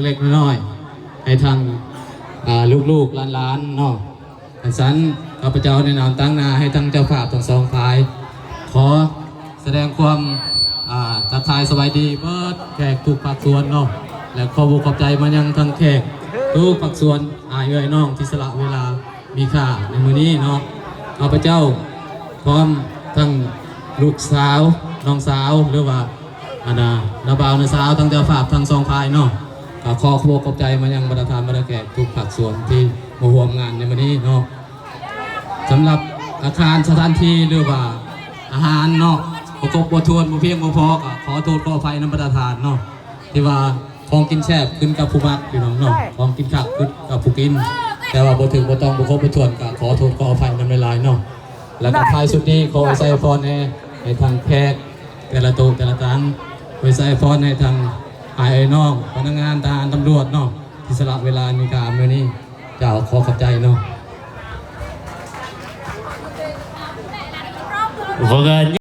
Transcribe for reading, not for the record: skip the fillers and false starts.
เล็กๆน้อยๆให้ทางลูกๆหลานๆเนาะดังนั้นข้าพเจ้าในนามตั้งนาให้ทั้งเจ้าภาพทั้งสองฝ่ายขอแสดงความทักทายสบายดีเบิดแขกทุกภาคส่วนเนาะและขอบใจมายังทั้งแขกทุกภาคส่วนเอ่ยน้องที่สละเวลามีค่าในมื้อนี้เนาะข้าพเจ้าพร้อมทั้งลูกสาวน้องสาวหรือว่านาบ่าวนาสาวทั้งเจ้าภาพทั้งสองฝ่ายเนาะขอขอบใจมายังประธานบรรดาแขกทุกภาคส่วนที่มาร่วมงานในวันนี้เนาะสำหรับอาคารสถานที่หรือว่าอาหารเนาะประกอบทวนเพียงพอก็ขอโทษขออภัยน้ำประทานเนาะที่ว่าของกินแซ่บขึ้นกับผู้มักพี่น้องเนาะของกินขักขึ้นกับผู้กินแต่ว่าบ่ถึงบ่ต้องบ่ครบบ่ทวนก็ขอโทษขออภัยน้ำลายเนาะแล้วก็ท้ายสุดนี้ขอใส่พรให้ทางแขกแต่ละโต๊ะแต่ละตังไว้ใส่พรให้ทางไอ้น้องพนักงานทหารตำรวจเนาะที่สละเวลามีการมื้อนี้เจ้าขอขอบใจเนาะ